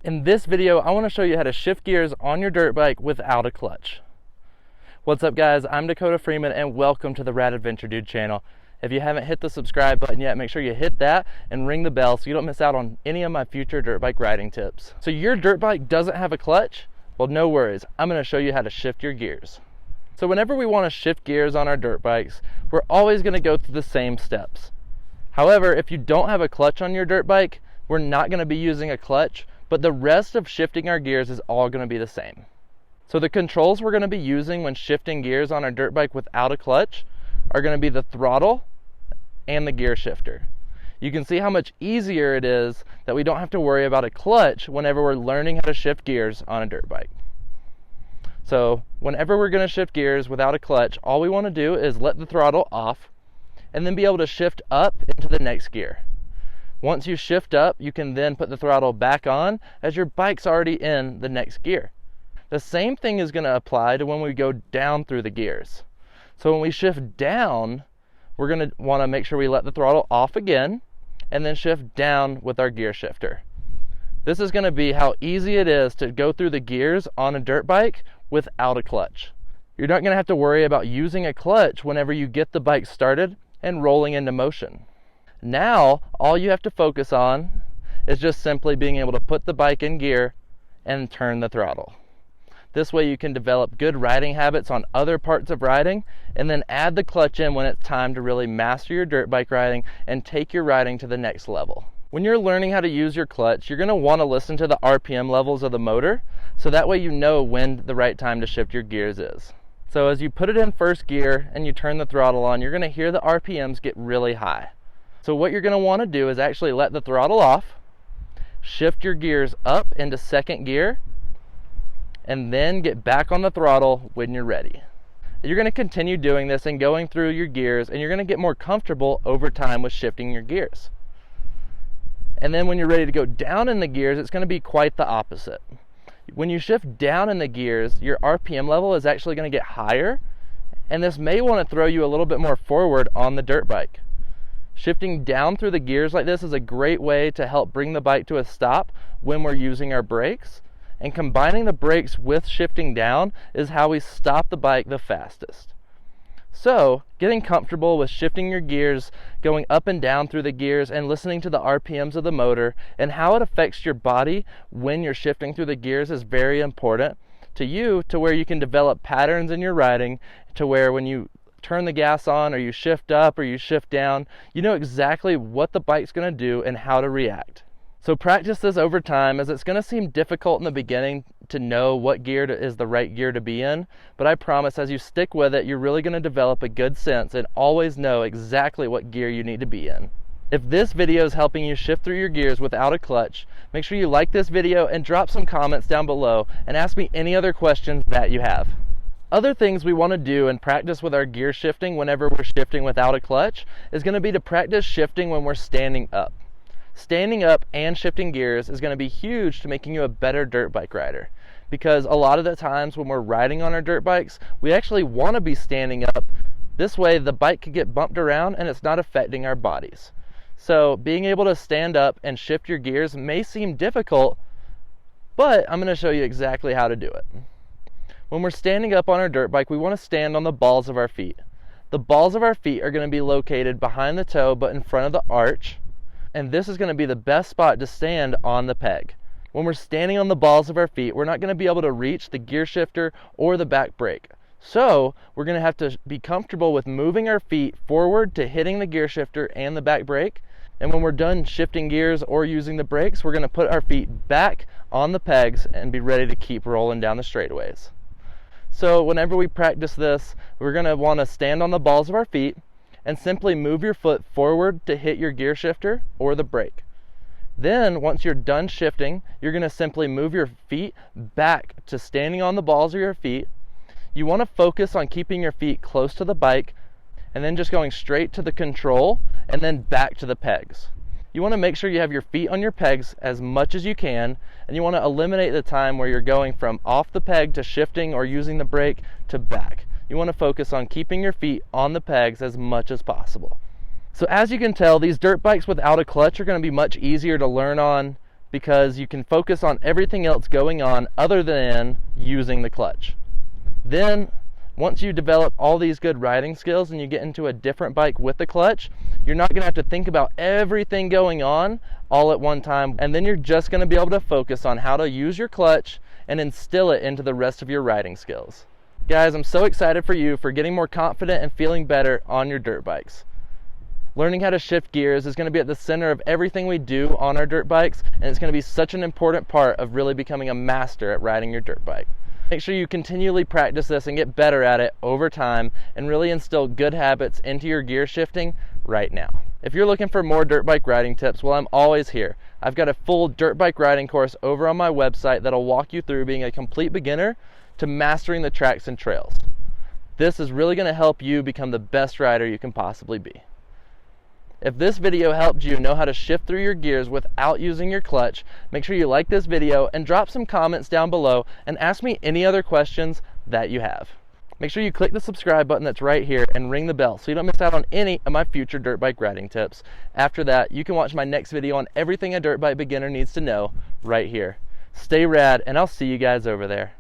In this video, I want to show you how to shift gears on your dirt bike without a clutch. What's up guys, I'm Dakota Freeman and welcome to the Rad Adventure Dude channel. If you haven't hit the subscribe button yet, make sure you hit that and ring the bell so you don't miss out on any of my future dirt bike riding tips. So your dirt bike doesn't have a clutch? Well, no worries, I'm going to show you how to shift your gears. So whenever we want to shift gears on our dirt bikes, we're always going to go through the same steps. However, if you don't have a clutch on your dirt bike, we're not going to be using a clutch, but the rest of shifting our gears is all going to be the same. So the controls we're going to be using when shifting gears on our dirt bike without a clutch are going to be the throttle and the gear shifter. You can see how much easier it is that we don't have to worry about a clutch whenever we're learning how to shift gears on a dirt bike. So whenever we're going to shift gears without a clutch, all we want to do is let the throttle off and then be able to shift up into the next gear. Once you shift up, you can then put the throttle back on as your bike's already in the next gear. The same thing is going to apply to when we go down through the gears. So when we shift down, we're going to want to make sure we let the throttle off again and then shift down with our gear shifter. This is going to be how easy it is to go through the gears on a dirt bike without a clutch. You're not going to have to worry about using a clutch whenever you get the bike started and rolling into motion. Now, all you have to focus on is just simply being able to put the bike in gear and turn the throttle. This way you can develop good riding habits on other parts of riding and then add the clutch in when it's time to really master your dirt bike riding and take your riding to the next level. When you're learning how to use your clutch, you're going to want to listen to the RPM levels of the motor, so that way you know when the right time to shift your gears is. So as you put it in first gear and you turn the throttle on, you're going to hear the RPMs get really high. So what you're going to want to do is actually let the throttle off, shift your gears up into second gear, and then get back on the throttle when you're ready. You're going to continue doing this and going through your gears, and you're going to get more comfortable over time with shifting your gears. And then when you're ready to go down in the gears, it's going to be quite the opposite. When you shift down in the gears, your RPM level is actually going to get higher, and this may want to throw you a little bit more forward on the dirt bike. Shifting down through the gears like this is a great way to help bring the bike to a stop when we're using our brakes. And combining the brakes with shifting down is how we stop the bike the fastest. So, getting comfortable with shifting your gears, going up and down through the gears, and listening to the RPMs of the motor and how it affects your body when you're shifting through the gears is very important to you, to where you can develop patterns in your riding, to where when you turn the gas on or you shift up or you shift down, you know exactly what the bike's going to do and how to react. So practice this over time, as it's going to seem difficult in the beginning to know what gear is the right gear to be in, but I promise as you stick with it, you're really going to develop a good sense and always know exactly what gear you need to be in. If this video is helping you shift through your gears without a clutch, make sure you like this video and drop some comments down below and ask me any other questions that you have. Other things we want to do and practice with our gear shifting whenever we're shifting without a clutch is going to be to practice shifting when we're standing up. Standing up and shifting gears is going to be huge to making you a better dirt bike rider, because a lot of the times when we're riding on our dirt bikes, we actually want to be standing up. This way the bike could get bumped around and it's not affecting our bodies. So being able to stand up and shift your gears may seem difficult, but I'm going to show you exactly how to do it. When we're standing up on our dirt bike, we want to stand on the balls of our feet. The balls of our feet are going to be located behind the toe but in front of the arch, and this is going to be the best spot to stand on the peg. When we're standing on the balls of our feet, we're not going to be able to reach the gear shifter or the back brake. So we're going to have to be comfortable with moving our feet forward to hitting the gear shifter and the back brake. And when we're done shifting gears or using the brakes, we're going to put our feet back on the pegs and be ready to keep rolling down the straightaways. So whenever we practice this, we're going to want to stand on the balls of our feet and simply move your foot forward to hit your gear shifter or the brake. Then once you're done shifting, you're going to simply move your feet back to standing on the balls of your feet. You want to focus on keeping your feet close to the bike and then just going straight to the control and then back to the pegs. You want to make sure you have your feet on your pegs as much as you can, and you want to eliminate the time where you're going from off the peg to shifting or using the brake to back. You want to focus on keeping your feet on the pegs as much as possible. So as you can tell, these dirt bikes without a clutch are going to be much easier to learn on, because you can focus on everything else going on other than using the clutch. Then, once you develop all these good riding skills and you get into a different bike with the clutch, you're not going to have to think about everything going on all at one time, and then you're just going to be able to focus on how to use your clutch and instill it into the rest of your riding skills. Guys, I'm so excited for you for getting more confident and feeling better on your dirt bikes. Learning how to shift gears is going to be at the center of everything we do on our dirt bikes, and it's going to be such an important part of really becoming a master at riding your dirt bike. Make sure you continually practice this and get better at it over time and really instill good habits into your gear shifting right now. If you're looking for more dirt bike riding tips, well, I'm always here. I've got a full dirt bike riding course over on my website that'll walk you through being a complete beginner to mastering the tracks and trails. This is really going to help you become the best rider you can possibly be. If this video helped you know how to shift through your gears without using your clutch, make sure you like this video and drop some comments down below and ask me any other questions that you have. Make sure you click the subscribe button that's right here and ring the bell so you don't miss out on any of my future dirt bike riding tips. After that, you can watch my next video on everything a dirt bike beginner needs to know right here. Stay rad, and I'll see you guys over there.